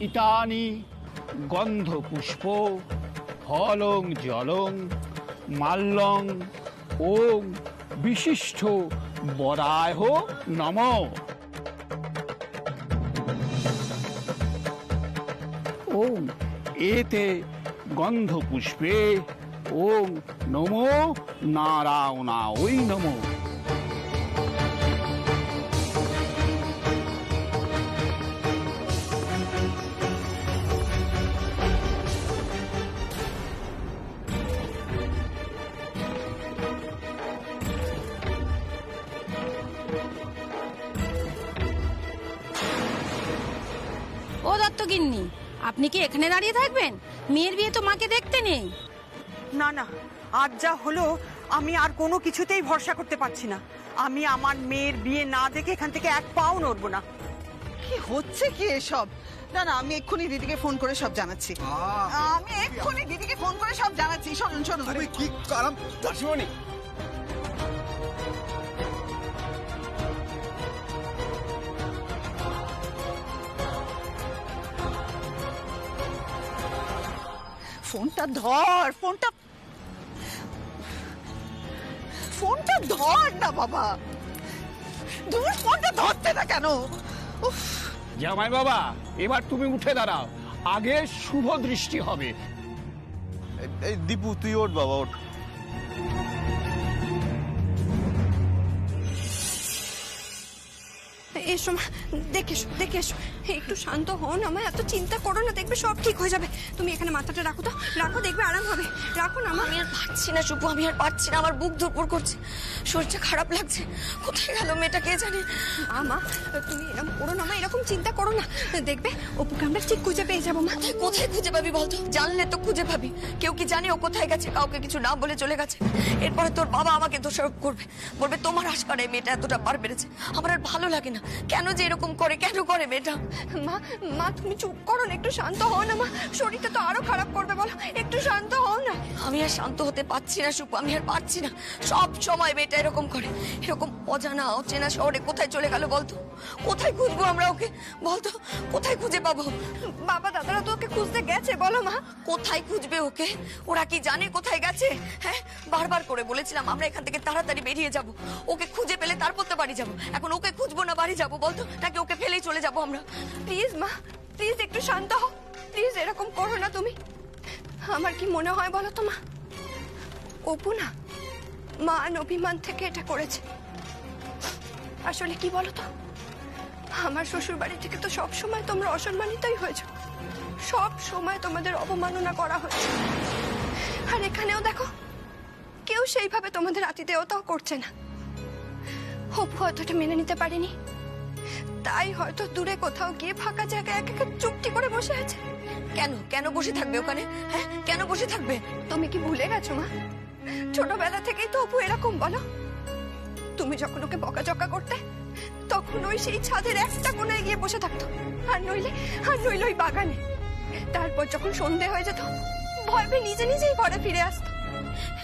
ইতানি গন্ধপুষ্প ফলং জলং মাল্যং ওং বিশিষ্ট বরায় নমঃ। ওং এতে গন্ধপুষ্পে ওং নমো নারায়ণায় নমঃ। ও দত্তগিন্নি, আপনি কি এখানে দাঁড়িয়ে থাকবেন? মেয়ের বিয়ে তো মাকে দেখতে নেই। না না, আজ যা হলো আমি আর কোনো কিছুতেই ভরসা করতে পারছি না। আমি আমার মেয়ের বিয়ে না দেখে এখান থেকে এক পাও নড়বো না। কি হচ্ছে কি এসব? না না, আমি এক্ষুনি দিদিকে ফোন করে সব জানাচ্ছি। শুনুন শুনুন। আরে কি কারণ দাসিমণি, ফোনটা ধর, ফোনটা ধর না বাবা। দূর, ফোনটা ধরতে না কেন? উফ, জামাই বাবা, এবার তুমি উঠে দাঁড়াও, আগে শুভ দৃষ্টি হবে। এই দীপু তুই ওঠ বাবা, ওঠ। এসো মা, দেখে এসো দেখে এসো। একটু শান্ত হও না মা, এত চিন্তা করো না, দেখবে সব ঠিক হয়ে যাবে। তুমি এখানে মাথাটা রাখো তো, রাখো, দেখবে আরাম হবে। রাখো না মা। আমি আর পারছি না শুভু, আমি আর পারছি না, আমার বুক ধরপড় করছে, শরীরটা খারাপ লাগছে। কোথায় গেল মেয়েটা কে জানে? মা তুমি এরকম করো না মা, এরকম চিন্তা করো না, দেখবে অপুকে আমরা ঠিক খুঁজে পেয়ে যাবো মা। কোথায় খুঁজে পাবি বলতো? জানলে তো খুঁজে পাবি। কেউ কি জানে ও কোথায় গেছে? কাউকে কিছু না বলে চলে গেছে। এরপরে তোর বাবা আমাকে দোষারোপ করবে, বলবে তোমার আশকারে মেয়েটা এতটা বার বেড়েছে। আমার আর ভালো লাগে না। কেন যে এরকম করে, কেন করে মেয়েটা? মা মা তুমি চুপ করো না, একটু শান্ত হও না মা, শরীরটা তো আরো খারাপ করবে, বলো একটু শান্ত হও না। আমি আর শান্ত হতে পারছি না শুভু, আমি আর পারছি না। সব সময় মেয়েটা এরকম করে, এরকম অজানা অচেনা শহরে কোথায় চলে গেল বলতো? কোথায় খুঁজবো আমরা ওকে বলতো? কোথায় খুঁজে পাবো? বাবা দাদারা তো ওকে খুঁজতে গেছে, বলো মা। কোথায় খুঁজবে ওকে? ওরা কি জানে কোথায় গেছে? হ্যাঁ, বারবার করে বলেছিলাম আমরা এখান থেকে তাড়াতাড়ি বেরিয়ে যাব, ওকে খুঁজে পেলে তারপর তো বাড়ি যাব। এখন ওকে খুঁজবো না বাড়ি যাবো বলতো, নাকি ওকে ফেলেই চলে যাবো আমরা? প্লিজ মা, প্লিজ একটু শান্ত হও, প্লিজ এরকম করো না তুমি। আমার কি মনে হয় বলো তো মা, অপু না মান অভিমান থেকে এটা করেছে। আসলে কি বলো তো, আমার শ্বশুর বাড়ি থেকে তো সব সময় তোমরা অসম্মানিতই হয়েছো, সব সময় তোমাদের অবমাননা করা হয়েছে। আর এখানেও দেখো কেউ সেইভাবে তোমাদের আতিথেয়তাও করছে না। অপু হয়তো এটা মেনে নিতে পারেনি, তাই হয়তো দূরে কোথাও গিয়ে ফাঁকা জায়গায় এক এক চুপটি করে বসে আছে। কেন কেন বসে থাকবে ওখানে? হ্যাঁ, কেন বসে থাকবে? তুমি কি ভুলে গেছো মা, ছোটবেলা থেকেই তো অপু এরকম, বলো? তুমি যখন ওকে বকাঝকা করতে, তখন ওই সেই ছাদের একটা কোনায় গিয়ে বসে থাকতো, আর নইলে ওই বাগানে। তারপর যখন সন্ধে হয়ে যেত, ভয় পেয়ে নিজে নিজেই ঘরে ফিরে আসতো।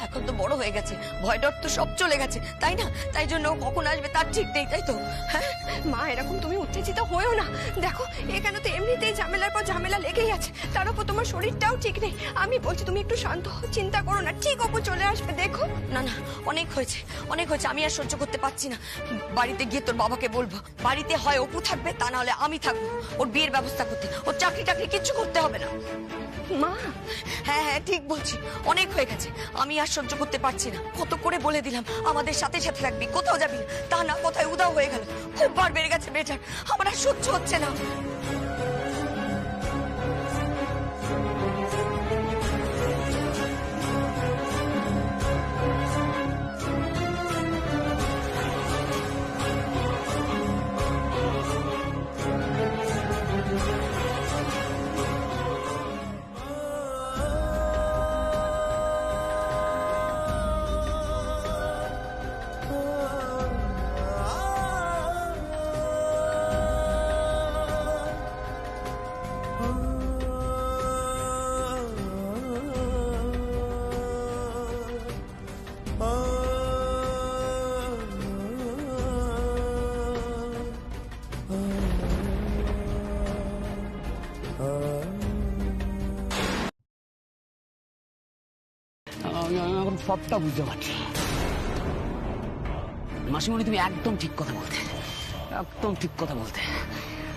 এখন তো বড় হয়ে গেছে, ভয় ডর তো সব চলে গেছে, তাই না? তাই জন্য ও কখন আসবে তার ঠিক নেই, তাই তো? হ্যাঁ মা, এরকম তুমি উত্তেজিত হয়েও না। দেখো এখানে তো এমনিতেই ঝামেলার পর ঝামেলা লেগেই আছে, তার উপর তোমার শরীরটাও ঠিক নেই। আমি বলছি তুমি একটু শান্ত হও, চিন্তা করো না, ঠিক অপু চলে আসবে, দেখো। না না, অনেক হয়েছে, অনেক হয়েছে, আমি আর সহ্য করতে পারছি না। বাড়িতে গিয়ে তোর বাবাকে বলবো, বাড়িতে হয় অপু থাকবে, তা না হলে আমি থাকবো। ওর বিয়ের ব্যবস্থা করতে, ওর চাকরি টাকরি কিচ্ছু করতে হবে না। মা হ্যাঁ হ্যাঁ ঠিক বলছি, অনেক হয়ে গেছে, আমি আর সহ্য করতে পারছি না। কত করে বলে দিলাম আমাদের সাথে সাথে থাকবি, কোথাও যাবি না, তা না কোথায় উদাও হয়ে গেল। খুব বার বেড়ে গেছে বেটার, আমার আর সহ্য হচ্ছে না। সবটা বুঝতে পারছি। মাসিমণি, তুমি একদম ঠিক কথা বলতে, একদম ঠিক কথা বলতে।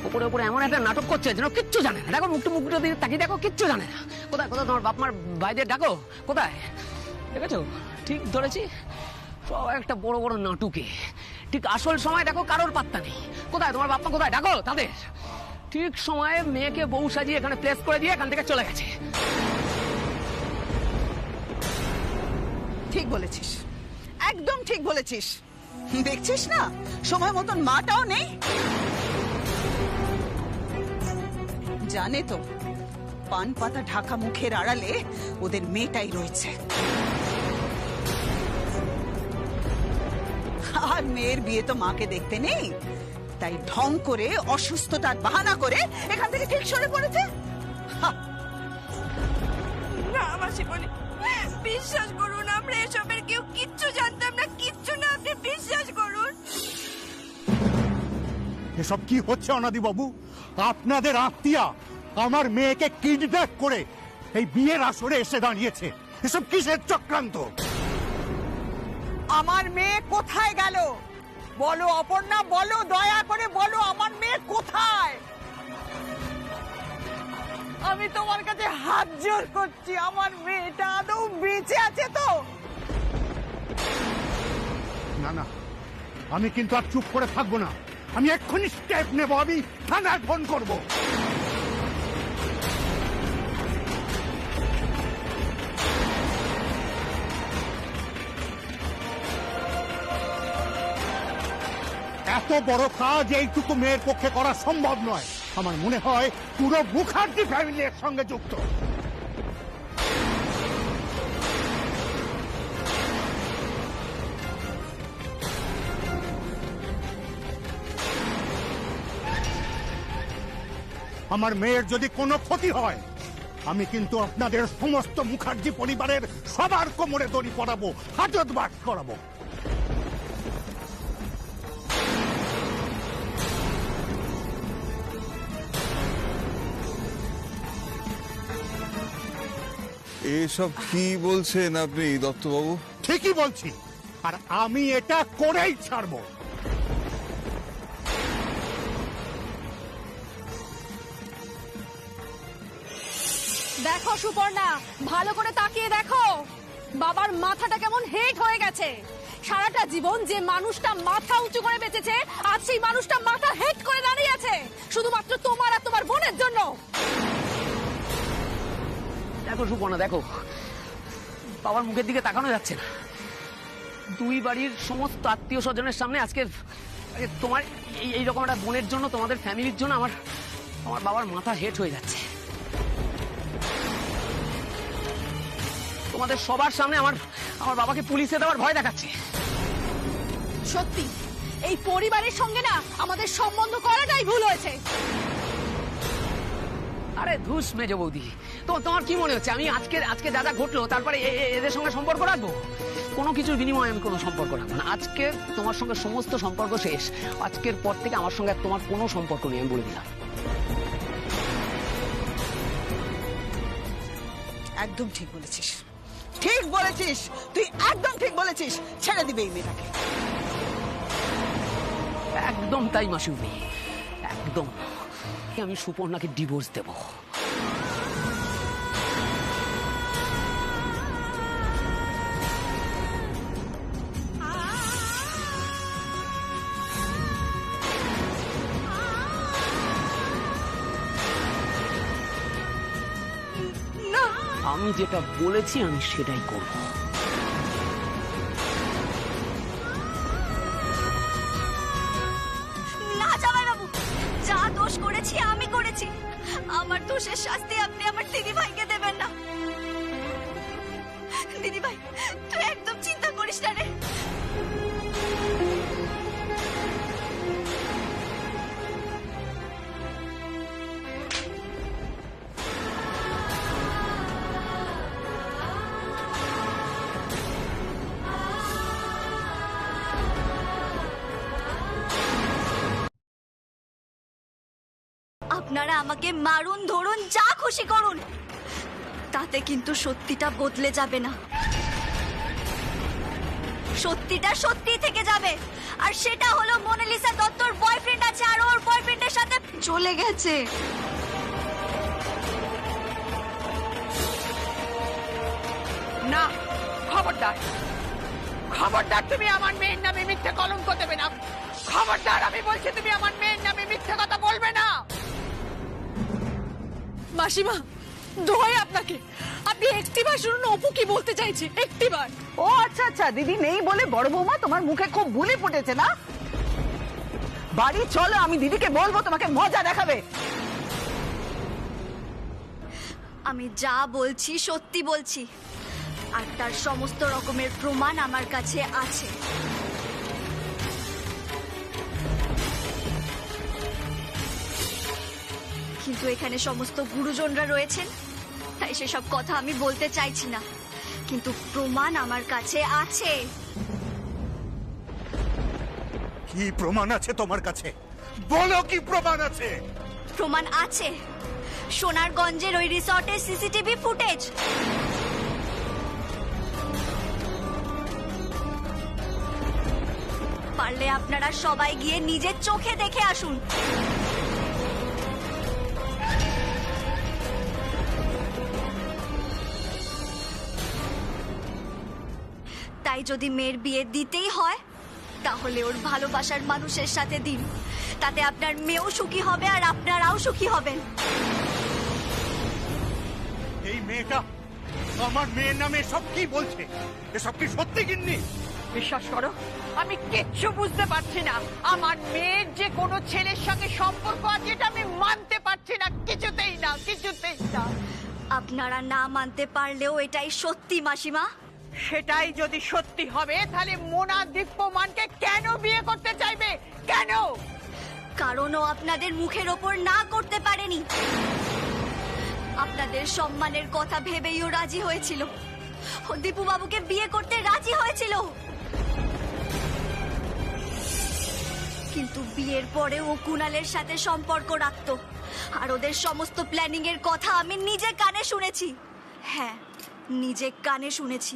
উপরে উপরে এমন একটা নাটক করছে যেন কিচ্ছু জানে না। দেখো মুখটা দিয়ে তাকিয়ে দেখো, কিচ্ছু জানে না। কোথায় কোথায় তোমার বাপ মার ভাইদের ডাকো, কোথায়? দেখেছো, ঠিক ধরেছি। সব একটা বড় বড় নাটকে। ঠিক আসল সময় দেখো কারোর পাত্তা নেই। কোথায় তোমার বাপ মা, কোথায় ডাকো তাদের। ঠিক সময়ে মেয়েকে বউ সাজিয়ে এখানে প্লেস করে দিয়ে এখান থেকে চলে গেছে। ঠিক বলেছিস, একদম ঠিক বলেছিস। দেখছিস না, সময় মতন মাটাও নেই। জানে তো, পান পাতা ঢাকা মুখের আড়ালে ওদের মেয়েটাই রয়েছে। আর মেয়ের বিয়ে তো মাকে দেখতে নেই, তাই ঢং করে অসুস্থতার বাহানা করে এখান থেকে ঠিক সরে পড়েছে। না মাসিমণি, বিশ্বাস করুন, আমরা এসবের কেউ কিচ্ছু জানতাম না, কিচ্ছু না, আপনি বিশ্বাস করুন। এসব কি হচ্ছে অনাদি বাবু? আপনাদের আত্মীয়া আমার মেয়েকে কিডন্যাপ করে এই বিয়ের আসরে এসে দাঁড়িয়েছে। এসব কিসের চক্রান্ত? আমার মেয়ে কোথায় গেল বলো অপর্ণা, বলো, দয়া করে বলো, আমার মেয়ে কোথায়? আমি তোমার কাছে হাত জোর করছি, আমার মেয়েটা আদৌ বেঁচে আছে তো? না না, আমি কিন্তু আর চুপ করে থাকবো না। আমি এক্ষুনি স্টেপ নেব, আমি থানায় ফোন করব। এত বড় কাজ এইটুকু মেয়ের পক্ষে করা সম্ভব নয়। আমার মনে হয় পুরো মুখার্জি ফ্যামিলি এর সঙ্গে যুক্ত। আমার মেয়ের যদি কোনো ক্ষতি হয়, আমি কিন্তু আপনাদের সমস্ত মুখার্জি পরিবারের সবার কোমরে দড়ি পরাবো, হাজত বাস করাবো। এসব কি বলছেন আপনি দত্তবাবু? ঠিকই বলছি, আর আমি এটা করেই ছাড়বো। দেখো সুপর্ণা, ভালো করে তাকিয়ে দেখো, বাবার মাথাটা কেমন হেট হয়ে গেছে। সারাটা জীবন যে মানুষটা মাথা উঁচু করে বেঁচেছে, আজ সেই মানুষটা মাথা হেট করে দাঁড়িয়ে আছে শুধুমাত্র তোমার আর তোমার বোনের জন্য। দেখো সুপর্ণা, দেখো বাবার মুখের দিকে তাকানো যাচ্ছে না। দুই বাড়ির সমস্ত আত্মীয় স্বজনের সামনে আজকে তোমার এইরকম একটা বোনের জন্য, তোমাদের ফ্যামিলির জন্য আমার বাবার মাথা হেট হয়ে যাচ্ছে। তোমাদের সবার সামনে আমার বাবাকে পুলিশে দেওয়ার ভয় দেখাচ্ছে। সত্যি এই পরিবারের সঙ্গে না আমাদের সম্বন্ধ করাটাই ভুল হয়েছে। আরে ধুস মেজ বৌদি, তোমার কি মনে হচ্ছে আমি আজকে যা যা ঘটলো তারপরে এদের সঙ্গে সম্পর্ক রাখবো? কোনো কিছুর বিনিময়ে আমি কোনো সম্পর্ক রাখবো না। আজকে তোমার সঙ্গে সমস্ত সম্পর্ক শেষ। আজকের পর থেকে আমার সঙ্গে তোমার কোনো সম্পর্ক নেই, আমি বলে দিলাম। একদম ঠিক বলেছিস, ঠিক বলেছিস, তুই একদম ঠিক বলেছিস। ছেড়ে দিবে এই মেয়েটাকে। একদম তাই মাসিমণি, একদম। আমি সুপর্ণাকে ডিভোর্স দেব। আমি যেটা বলেছি আমি সেটাই করব। না জামাইবাবু, যা দোষ করেছি আমি করেছি। আমার দোষের শাস্তি আপনি আমার দিদি ভাইকে দেবেন না। দিদি ভাই, তুই একদম চিন্তা করিস না রে। আপনারা আমাকে মারুন, ধরুন, যা খুশি করুন, তাতে কিন্তু সত্যিটা বদলে যাবে না। সত্যিটা সত্যি থেকে যাবে। আর সেটা হলো মোনালিসা দত্তর বয়ফ্রেন্ড আছে আর ওর বয়ফ্রেন্ডের সাথে চলে গেছে। না, খবরদার খবরদার, তুমি আমার মেয়ের নামে মিথ্যে কলঙ্ক দেবে না। খবরদার, আমি বলছি তুমি আমার মেয়ের নামে মিথ্যে কথা বলবে না। মাসিমা দোহাই আপনাকে, আপনি একটিবার শুনুন অপু কি বলতে চাইছে, একটিবার। ও আচ্ছা আচ্ছা, দিদি নেই বলে বড় বৌমা তোমার মুখে খুব বুলি ফুটেছে না? বাড়ি চলো, আমি দিদিকে বলবো, তোমাকে মজা দেখাবে। আমি যা বলছি সত্যি বলছি, আর তার সমস্ত রকমের প্রমাণ আমার কাছে আছে। কিন্তু এখানে সমস্ত গুরুজনরা রয়েছেন, তাই সেসব কথা আমি বলতে চাইছি না, কিন্তু প্রমাণ আমার কাছে আছে। কি প্রমাণ আছে তোমার কাছে? বলো কি প্রমাণ আছে? প্রমাণ আছে সোনারগঞ্জের ওই রিসর্টের সিসিটিভি ফুটেজ। পারলে আপনারা সবাই গিয়ে নিজের চোখে দেখে আসুন। তাই যদি মেয়ের বিয়ে দিতেই হয় তাহলে ওর ভালোবাসার মানুষের সাথে দিন, তাতে আপনার মেয়েও সুখী হবে আর আপনারাও সুখী হবেন। এই মেয়েটা আমার মেয়ের নামে সব কি বলছে? এসব কি সত্যি গিন্নি? বিশ্বাস করো, আমি কিচ্ছু বুঝতে পারছি না। আমার মেয়ের যে কোনো ছেলের সঙ্গে সম্পর্ক আছে এটা আমি মানতে পারছি না, কিছুতেই না, কিছুতেই না। আপনারা না মানতে পারলেও এটাই সত্যি মাসিমা। সেটাই যদি সত্যি হবে তাহলে মোনা দীপ্যমানকে কেন বিয়ে করতে চাইবে? কেন? কারণ ও আপনাদের মুখের ওপর না করতে পারেনি। আপনাদের সম্মানের কথা ভেবেই ও রাজি হয়েছিল, ও দীপু বাবুকে বিয়ে করতে রাজি হয়েছিল। কিন্তু বিয়ের পরে ও কুণালের সাথে সম্পর্ক রাখতো, আর ওদের সমস্ত প্ল্যানিং এর কথা আমি নিজে কানে শুনেছি। হ্যাঁ, নিজে কানে শুনেছি।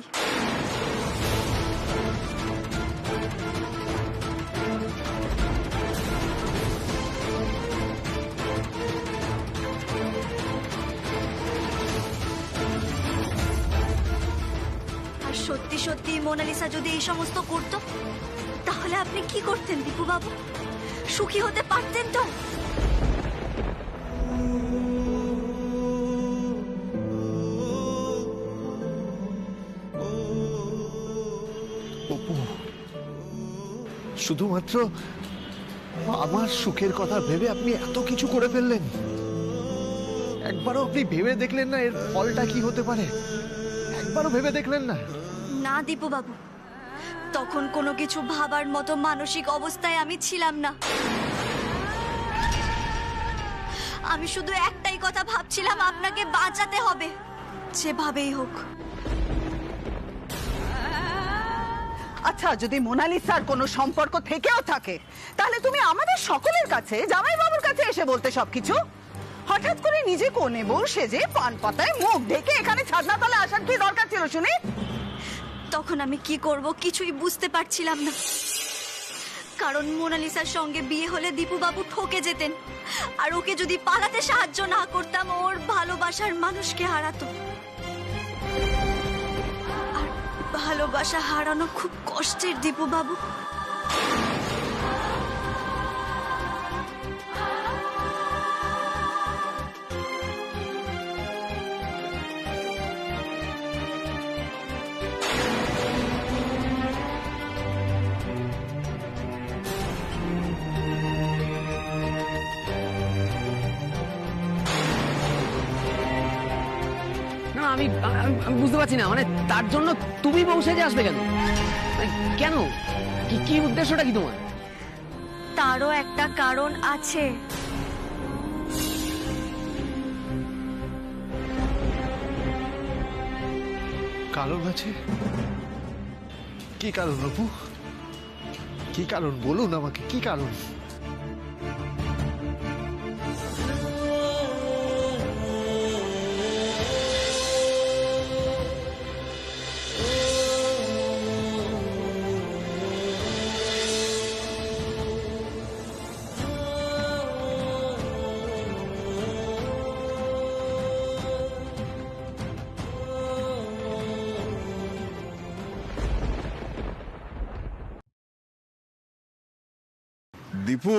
আর সত্যি সত্যি মোনালিসা যদি এই সমস্ত করতো তাহলে আপনি কি করতেন দীপু বাবু? সুখী হতে পারতেন তো? অপু শুধুমাত্র আমার সুখের কথা ভেবে আপনি এত কিছু করে ফেললেন। একবারও আপনি ভেবে দেখলেন না এর ফলটা কি হতে পারে? একবারও ভেবে দেখলেন না? না দীপু বাবু, তখন কোনো কিছু ভাবার মতো মানসিক অবস্থায় আমি ছিলাম না। আমি শুধু একটাই কথা ভাবছিলাম, আপনাকে বাঁচাতে হবে যেভাবেই হোক। আচ্ছা, যদি মোনালিসার কোনো সম্পর্ক থেকেও থাকে তাহলে তুমি আমাদের সকলের কাছে, জামাই বাবুর কাছে এসে বলতে সবকিছু। হঠাৎ করে নিজে কোণে বউ সেজে পান পাতায় মুখ ঢেকে এখানে ছাদনাতলে আসার কি দরকার ছিল শুনি? তখন আমি কি করব কিছুই বুঝতে পারছিলাম না, কারণ মোনালিসার সঙ্গে বিয়ে হলে দীপু বাবু ঠকে যেতেন, আর ওকে যদি পালাতে সাহায্য না করতাম ওর ভালোবাসার মানুষকে হারাতো। আর ভালোবাসা হারানো খুব কষ্টের দীপু বাবু। না, আমি আমি বুঝতে পারছি না, মানে তার জন্য তুমি বউ সেজে আসবে কেন? মানে কেন? কি উদ্দেশ্যটা কি তোমার? তারও একটা কারণ আছে। কারণ আছে? কি কারণ অপু? কি কারণ বলুন আমাকে, কি কারণ? দীপু,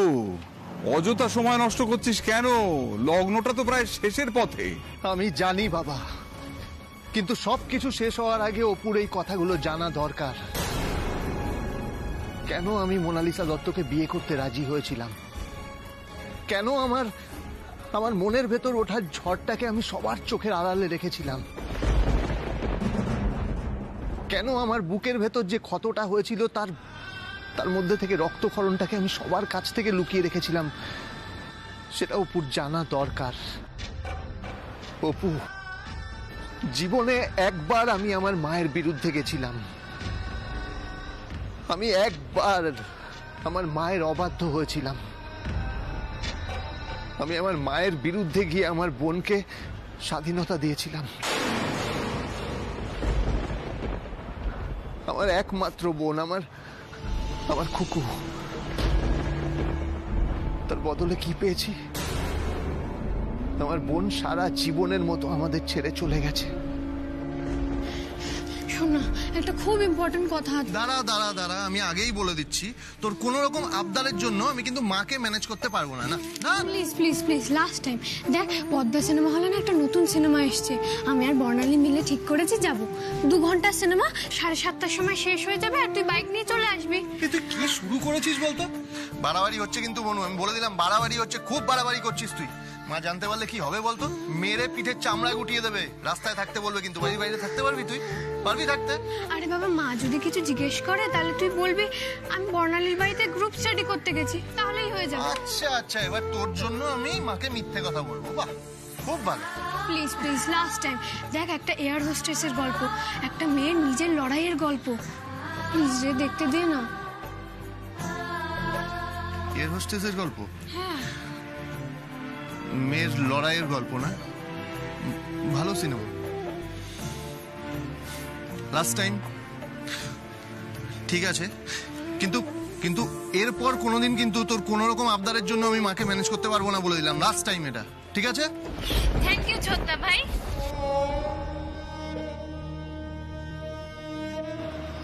অযথা সময় নষ্ট করছিস কেন? লগ্নটা তো প্রায় শেষের পথে। আমি জানি বাবা, কিন্তু সবকিছু শেষ হওয়ার আগে অপুর এই কথাগুলো জানা দরকার। কেন আমি মোনালিসা দত্তকে বিয়ে করতে রাজি হয়েছিলাম? কেন আমার মনের ভেতর ওঠার ঝড়টাকে আমি সবার চোখের আড়ালে রেখেছিলাম? কেন আমার বুকের ভেতর যে ক্ষতটা হয়েছিল তার মধ্যে থেকে রক্তক্ষরণটাকে আমি সবার কাছ থেকে লুকিয়ে রেখেছিলাম? সেটা অপুর জানা দরকার। অপু, জীবনে একবার আমি আমার মায়ের বিরুদ্ধে গেছিলাম। আমি একবার আমার মায়ের অবাধ্য হয়েছিলাম। আমি আমার মায়ের বিরুদ্ধে গিয়ে আমার বোনকে স্বাধীনতা দিয়েছিলাম। আমার একমাত্র বোন, আমার খুকু, তার বদলে কি পেয়েছি? আমার বোন সারা জীবনের মতো আমাদের ছেড়ে চলে গেছে। শোন না, একটা খুব ইম্পর্টেন্ট কথা। দাঁড়া, আমি আগেই বলে দিচ্ছি, তোর কোন রকম আবদারের জন্য আমি কিন্তু মাকে ম্যানেজ করতে পারবো না। না প্লিজ লাস্ট টাইম দেখ, পদ্মা সিনেমা হলে না একটা নতুন সিনেমা এসছে। আমি আর বর্ণালী মিলে ঠিক করেছি যাব। 2 ঘন্টার সিনেমা, 7:30টার সময় শেষ হয়ে যাবে, আর তুই বাইক নিয়ে চলে আসবি। তুই কি শুরু করেছিস বলতো? বাড়াবাড়ি হচ্ছে কিন্তু বনু, আমি বলে দিলাম বাড়াবাড়ি হচ্ছে, খুব বাড়াবাড়ি করছিস তুই। মা জানতে পারলে কি হবে বলতো? মেরে পিঠের চামড়া গুটিয়ে দেবে, রাস্তায় থাকতে বলবে। কিন্তু বাড়ির বাইরে থাকতে পারবি? তুই পারবি থাকতে? আরে বাবা, মা যদি কিছু জিজ্ঞেস করে তাহলে তুই বলবি আমি বর্ণালীর বাড়িতে গ্রুপ স্টাডি করতে গেছি, তাহলেই হয়ে যাবে। আচ্ছা, এবার তোর জন্য আমি মাকে মিথ্যে কথা বলবো? বাহ, খুব ভালো। প্লিজ লাস্ট টাইম দেখ, একটা এয়ার হোস্টেসের গল্প, একটা মেয়ের নিজের লড়াইয়ের গল্প। প্লিজ রে, দেখতে দে না। এয়ার হোস্টেসের গল্প? হ্যাঁ। মেয়ের লড়াইয়ের গল্প না? ভালো সিনেমা। লাস্ট টাইম ঠিক আছে, কিন্তু এরপর কোনোদিন কিন্তু তোর কোনো রকম আবদারের জন্য আমি মাকে ম্যানেজ করতে পারবো না, বলে দিলাম। লাস্ট টাইম এটা, ঠিক আছে? থ্যাংক ইউ ছোট্টা ভাই।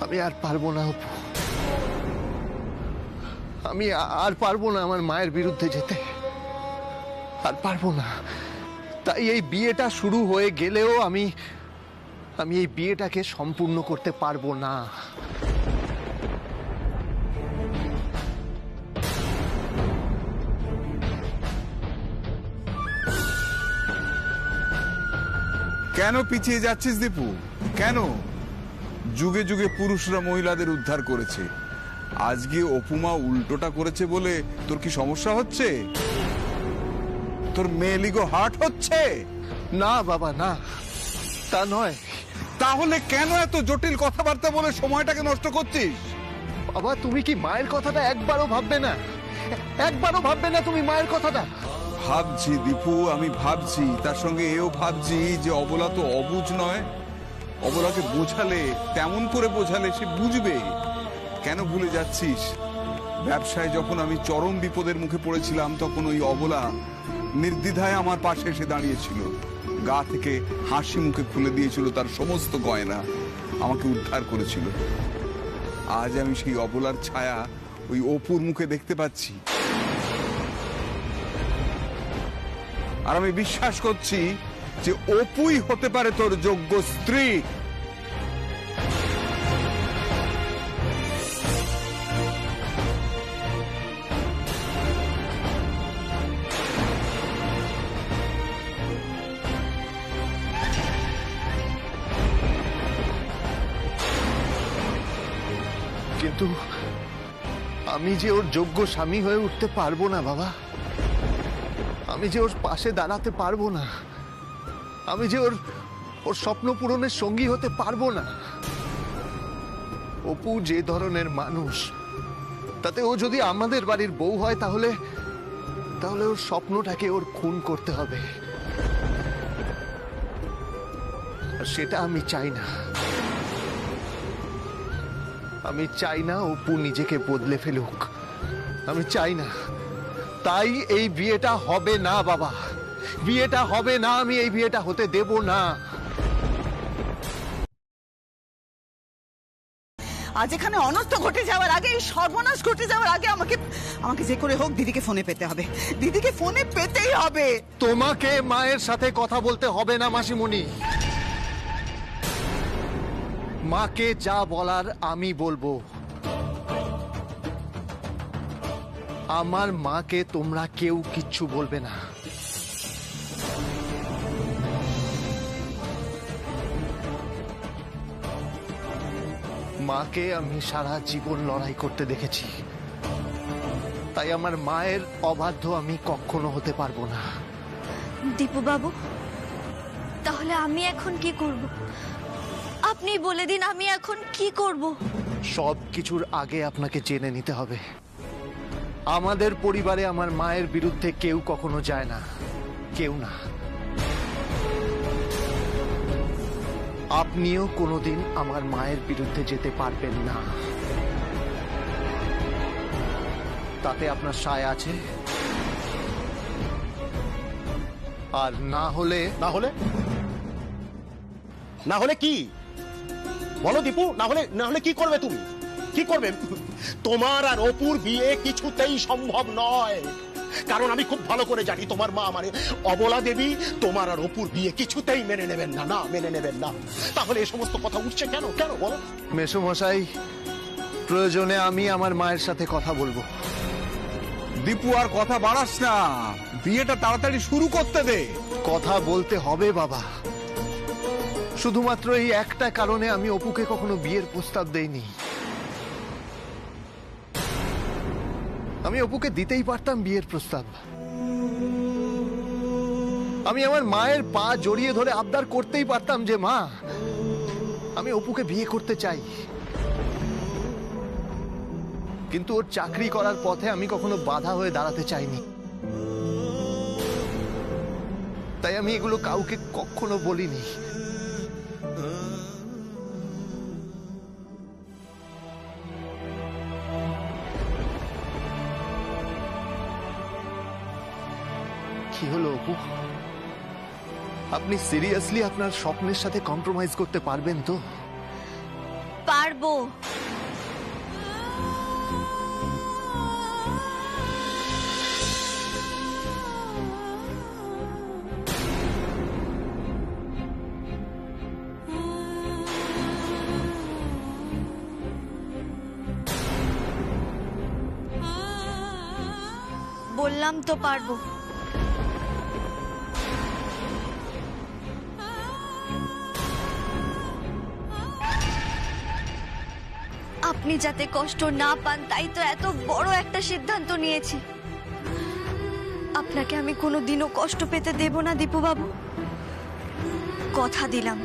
আমি আর পারবো না অপু, আমি আর পারবো না আমার মায়ের বিরুদ্ধে যেতে, আর পারবো না। তাই এই বিয়েটা শুরু হয়ে গেলেও আমি এই বিয়েটাকে সম্পূর্ণ করতে পারবো না। কেন পিছিয়ে যাচ্ছিস দীপু? কেন? যুগে যুগে পুরুষরা মহিলাদের উদ্ধার করেছে, আজকে অপুমা উল্টোটা করেছে বলে তোর কি সমস্যা হচ্ছে? তোর মেয়েলিগো হার্ট হচ্ছে? না বাবা, না, তা নয়। তাহলে কেন এত জটিল কথাবার্তা বলে সময়টাকে নষ্ট করছিস? বাবা, তুমি কি মায়ের কথাটা একবারও ভাববে না? একবারও ভাববে না তুমি মায়ের কথাটা? ভাবছি দীপু, আমি ভাবছি, তার সঙ্গে এও ভাবছি যে অবলা তো অবুঝ নয়। অবলাকে বোঝালে, তেমন করে বোঝালে সে বুঝবে। কেন ভুলে যাচ্ছিস? ব্যবসায় যখন আমি চরম বিপদের মুখে পড়েছিলাম, তখন ওই অবলা নির্দ্বিধায় আমার পাশে এসে দাঁড়িয়েছিল, গা থেকে হাসি মুখে খুলে দিয়েছিল তার সমস্ত গয়না, আমাকে উদ্ধার করেছিল। আজ আমি সেই অবলার ছায়া ওই অপুর মুখে দেখতে পাচ্ছি, আর আমি বিশ্বাস করছি যে অপুই হতে পারে তোর যোগ্য স্ত্রী। কিন্তু আমি যে ওর যোগ্য স্বামী হয়ে উঠতে পারবো না বাবা। আমি যে ওর পাশে দাঁড়াতে পারবো না, আমি যে ওর স্বপ্ন পূরণের সঙ্গী হতে পারবো না। অপু যে ধরনের মানুষ, তাতে ও যদি আমাদের বাড়ির বউ হয় তাহলে ওর স্বপ্নটাকে ওর খুন করতে হবে, আর সেটা আমি চাই না। আমি চাই না অপু নিজেকে বদলে ফেলুক, আমি চাই না। তাই এই বিয়েটা হবে না বাবা, বিয়েটা হবে না, আমি এই বিয়েটা হতে দেব না। আজ এখানে অনর্থ ঘটে যাওয়ার আগে, এই সর্বনাশ ঘটে যাওয়ার আগে আমাকে আমাকে যে করে হোক দিদিকে ফোনে পেতে হবে। দিদিকে ফোনে পেতেই হবে। তোমাকে মায়ের সাথে কথা বলতে হবে না মাসিমণি। মাকে যা বলার আমি বলবো। আমার মাকে তোমরা কেউ কিচ্ছু বলবে না। মাকে আমি সারা জীবন লড়াই করতে দেখেছি, তাই আমার মায়ের অবাধ্য আমি কখনো হতে পারবো না। দীপু বাবু, তাহলে আমি এখন কি করব? আপনি বলে দিন আমি এখন কি করব? সব কিছুর আগে আপনাকে জেনে নিতে হবে, আমাদের পরিবারে আমার মায়ের বিরুদ্ধে কেউ কখনো যায় না, কেউ না। আপনিও কোনোদিন আমার মায়ের বিরুদ্ধে যেতে পারবেন না। তাতে আপনার সায় আছে, আর না হলে না হলে কি বলো দীপু? না হলে কি করবে তুমি? কি করবে? তোমার আর অপুর বিয়ে কিছুতেই সম্ভব নয়, কারণ আমি খুব ভালো করে জানি তোমার মা মানে অবলা দেবী তোমার আর অপুর বিয়ে কিছুতেই মেনে নেবেন না। না মেনে নেবেন না। তাহলে এই সমস্ত কথা উঠছে কেন বলো? মেসোমশাই, প্রয়োজনে আমি আমার মায়ের সাথে কথা বলবো। দীপু আর কথা বাড়াস না, বিয়েটা তাড়াতাড়ি শুরু করতে দে। কথা বলতে হবে বাবা, শুধুমাত্র এই একটা কারণে আমি অপুকে কখনো বিয়ের প্রস্তাব দেইনি। আমি অপুকে দিতেই পারতাম বিয়ের প্রস্তাব। আমি আমার মায়ের পা জড়িয়ে ধরে আবদার করতেই পারতাম যে মা, আমি অপুকে বিয়ে করতে চাই। কিন্তু ওর চাকরি করার পথে আমি কখনো বাধা হয়ে দাঁড়াতে চাইনি, তাই আমি এগুলো কাউকে কখনো বলিনি। কি হলো অপু? আপনি সিরিয়াসলি আপনার স্বপ্নের সাথে কম্প্রোমাইজ করতে পারবেন তো? পারবো। বললাম তো পারবো। আপনি যাতে কষ্ট না পান তাই তো এত বড় একটা সিদ্ধান্ত নিয়েছি। আপনাকে আমি কোনোদিনও কষ্ট পেতে দেব না দীপু বাবু, কথা দিলাম।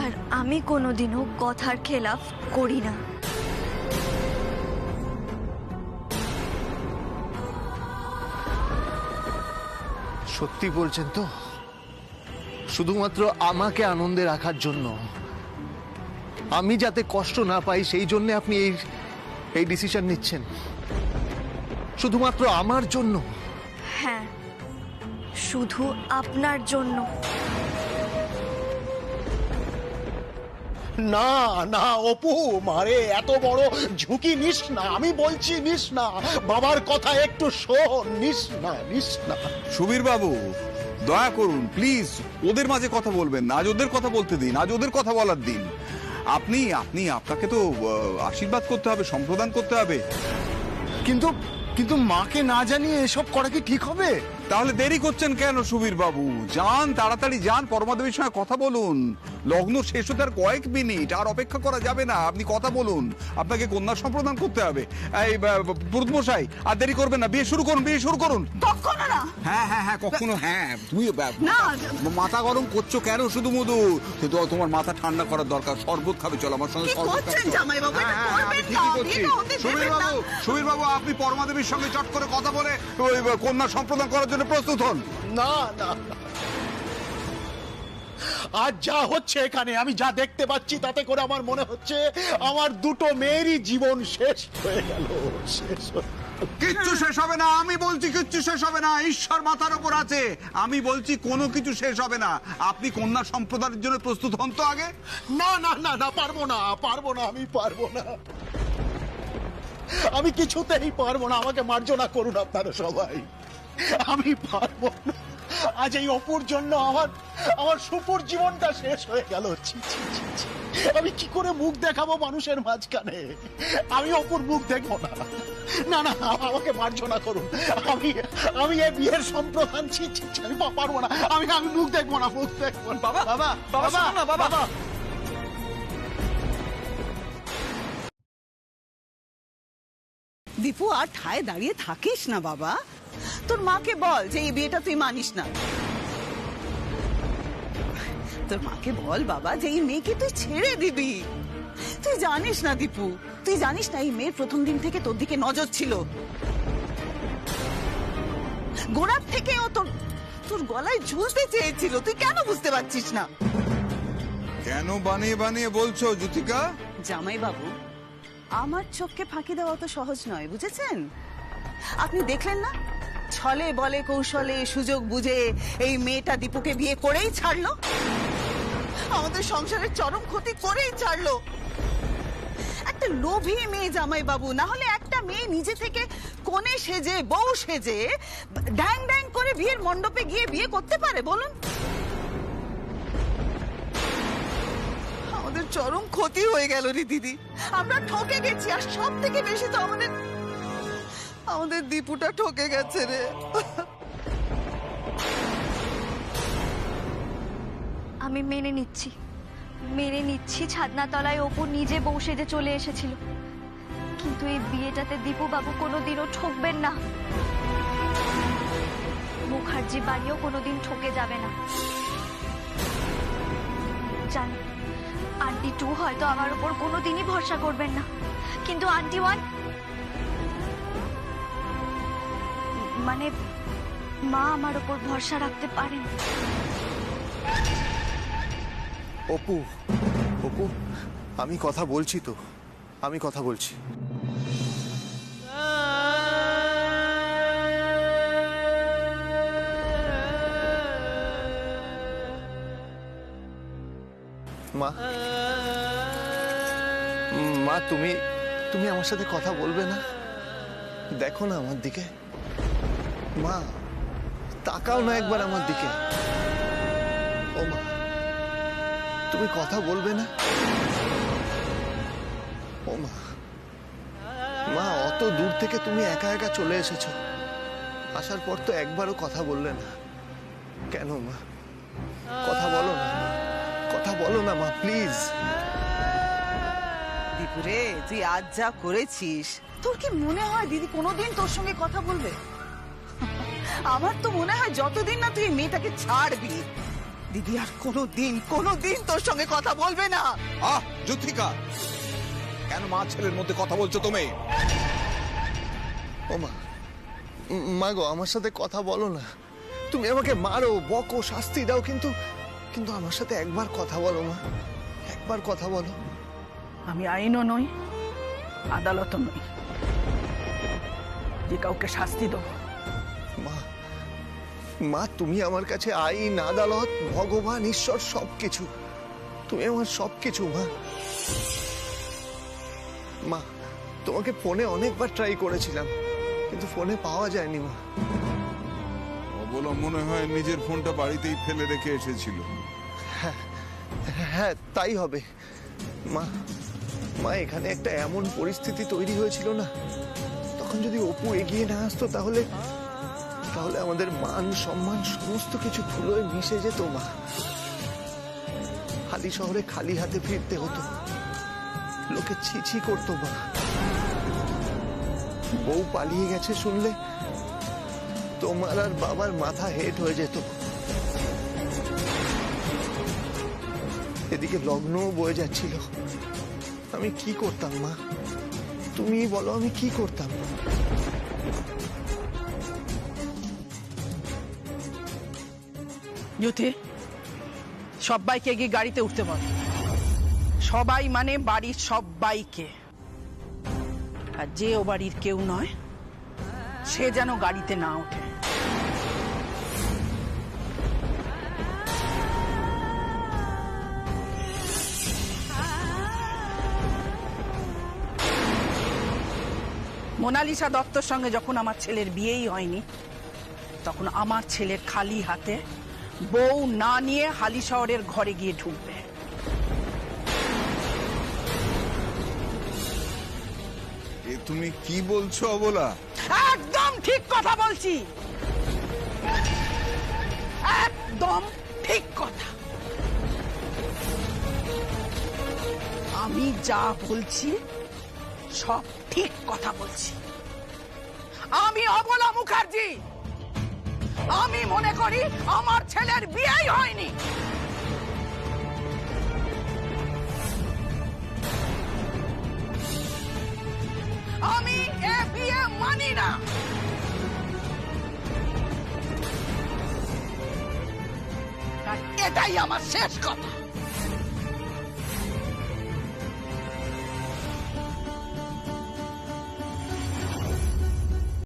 আর আমি কোনোদিনও কথার খেলাফ করি না। সত্যি বলছেন তো? শুধুমাত্র আমাকে আনন্দে রাখার জন্য, আমি যাতে কষ্ট না পাই সেই জন্য আপনি এই ডিসিশন নিচ্ছেন? শুধুমাত্র আমার জন্য? হ্যাঁ, শুধু আপনার জন্য। না না অপু, মারে এত বড় ঝুঁকি নিস না, আমি বলছি নিস না। বাবার কথা একটু শোন, নিস না। সুবীর বাবু, দয়া করুন প্লিজ, ওদের মাঝে কথা বলবেন না। আজ ওদের কথা বলতে দিন, আজ ওদের কথা বলার দিন। আপনাকে তো আশীর্বাদ করতে হবে, সম্প্রদান করতে হবে। কিন্তু মাকে না জানিয়ে এসব করা কি ঠিক হবে? তাহলে দেরি করছেন কেন সুবীর বাবু? যান, তাড়াতাড়ি যান, পরমাদেবীর সঙ্গে কথা বলুন। লগ্ন শেষ হতে আর কয়েক মিনিট, আর অপেক্ষা করা যাবে না। আপনি কথা বলুন, আপনাকে কন্যা সম্প্রদান করতে হবে। এই পুরুতমশাই, আর দেরি করবেন না, বিয়ে শুরু করুন। কখনো না। হ্যাঁ কখনো হ্যাঁ। তুমি মাথা গরম করছো কেন শুধু মধু? তোমার মাথা ঠান্ডা করার দরকার। শরবত খাবে, চলো আমার সঙ্গে শরবত খাবে। সুবীর বাবু, আপনি পরমাদেবীর সঙ্গে চট করে কথা বলে কন্যা সম্প্রদান করার জন্য প্রস্তুত হন। না আজ যা হচ্ছে এখানে, আমি যা দেখতে পাচ্ছি তাতে করে আমার মনে হচ্ছে আমার দুটো মেয়েরই জীবন শেষ হয়ে গেল। কিচ্ছু শেষ হবে না, আমি বলছি কিচ্ছু শেষ হবে না। ঈশ্বর মাথার উপর আছে, আমি বলছি কোনো কিছু শেষ হবে না। আপনি কন্যা সম্প্রদায়ের জন্য প্রস্তুত হন তো আগে। না না না না, পারবো না, পারবো না, আমি পারবো না, আমি কিছুতেই পারবো না। আমাকে মার্জনা করুন আপনারা সবাই, আমি পারবো না। আজ এই অপুর জন্য আমার সুপুর জীবনটা শেষ হয়ে গেল। ছি, ছি, ছি, ছি। আমি কি করে মুখ দেখাবো মানুষের মাঝখানে? আমি অপুর মুখ দেখবো না। না না, আমাকে মার্জনা করুন। আমি এই বিয়ের সম্প্রদান, ছি ছি ছি, আমি পারবো না। আমি মুখ দেখবো না, মুখ দেখবো না। বাবা বাবা বাবা শোনো না বাবা। দীপু, আর ঠায় দাঁড়িয়ে থাকিস না বাবা। তোর মাকে বল যে এই বিয়েটা তুই মানিস না। তোর মাকে বল বাবা যে এই মেয়েকে তুই ছেড়ে দিবি। তুই জানিস না দীপু, তুই জানিস না এই মেয়ের প্রথম দিন থেকে তোর দিকে নজর ছিল। গোড়ার থেকে ও তোর গলায় ঝুলতে চেয়েছিল, তুই কেন বুঝতে পারছিস না? কেন বানিয়ে বানিয়ে বলছো জ্যোতিকা? জামাই বাবু, আমার চোখকে ফাঁকি দেওয়া তো সহজ নয়, বুঝেছেন? আপনি দেখলেন না, ছলে বলে কৌশলে সুযোগ বুঝে এই মেয়েটা দীপুকে বিয়ে করেই ছাড়লো, আমাদের সংসারের চরম ক্ষতি করেই ছাড়লো। একটা লোভী মেয়ে জামাই বাবু, না হলে একটা মেয়ে নিজে থেকে কোণে সেজে বউ সেজে ড্যাং ড্যাং করে বিয়ের মণ্ডপে গিয়ে বিয়ে করতে পারে বলুন? আমাদের চরম ক্ষতি হয়ে গেল রে দিদি, আমরা ঠকে গেছি। আর সব থেকে বেশি তো আমাদের দীপুটা ঠকে গেছে রে। আমি মেনে নিচ্ছি ছাদনা তলায় অপু নিজে বউ সেজে চলে এসেছিল, কিন্তু এই বিয়েটাতে দীপু বাবু কোনোদিনও ঠকবেন না। মুখার্জি বাড়িও কোনোদিন ঠকে যাবে না। জানি আন্টি 2 হয়তো আমার উপর কোনোদিনই ভরসা করবেন না, কিন্তু আন্টি 1 মানে মা আমার উপর ভরসা রাখতে পারেন। অপু অপু, আমি কথা বলছি তো, আমি কথা বলছি। মা মা, তুমি আমার সাথে কথা বলবে না? দেখো না আমার দিকে, মা তাকাও না একবার আমার দিকে। ও মা, তুমি কথা বলবে না? ও মা, মা অত দূর থেকে তুমি একা একা চলে এসেছো, আসার পর তো একবারও কথা বললে না কেন? মা কথা বলো না, কথা বলো না মা, প্লিজ। দীপুরে, তুই আজ যা করেছিস, তোর কি মনে হয় দিদি কোনোদিন তোর সঙ্গে কথা বলবে? আমার তো মনে হয় যতদিন না তুই মেয়েটাকে ছাড়বি, দিদি আর কোনোদিন তোর সঙ্গে কথা বলবে না। আহ জ্যোতিকা, কেন মা ছেলের মধ্যে কথা বলছো তুমি? ও মা, মা গো, আমার সাথে কথা বলো না। তুমি আমাকে মারো, বকো, শাস্তি দাও, কিন্তু আমার সাথে একবার কথা বলো মা, একবার কথা বলো। আমি আইনও নই, আদালতও নই যে কাউকে শাস্তি দেবো। মা মা, তুমি আমার কাছে আইন, আদালত, ভগবান, ঈশ্বর সবকিছু, তুমি আমার সবকিছু মা। মা, তোমাকে ফোনে অনেকবার ট্রাই করেছিলাম, কিন্তু ফোনে পাওয়া যায়নি মা। অবলা মনে হয় নিজের ফোনটা বাড়িতেই ফেলে রেখে এসেছিল। হ্যাঁ, তাই হবে মা। মা, এখানে একটা এমন পরিস্থিতি তৈরি হয়েছিল না, তখন যদি অপু এগিয়ে না আসতো তাহলে আমাদের মান সম্মান সমস্ত কিছু ধুলোয় মিশে যেত মা। খালি শহরে খালি হাতে ফিরতে হতো, লোকে ছি করতো মা। বউ পালিয়ে গেছে শুনলে তোমার আর বাবার মাথা হেট হয়ে যেত। এদিকে লগ্নও বয়ে যাচ্ছিল, আমি কি করতাম মা? তুমি বলো, আমি কি করতাম? জ্যোতি, সবাইকে গিয়ে গাড়িতে উঠতে বল। সবাই মানে বাড়ির সবাইকে, আর যে ও বাড়ির কেউ নয় সে যেন গাড়িতে না ওঠে। মোনালিসা দত্তর সঙ্গে যখন আমার ছেলের বিয়েই হয়নি, তখন আমার ছেলে খালি হাতে বউ না নিয়ে হালি শহরের ঘরে গিয়ে ঢুকবে। এ তুমি কি বলছো অবলা? একদম ঠিক কথা বলছি, একদম ঠিক কথা। আমি যা বলছি সব ঠিক কথা বলছি। আমি অবলা মুখার্জি, আমি মনে করি আমার ছেলের বিয়েই হয়নি। আমি এ বিয়ে মানি না। আর এটাই আমার শেষ কথা।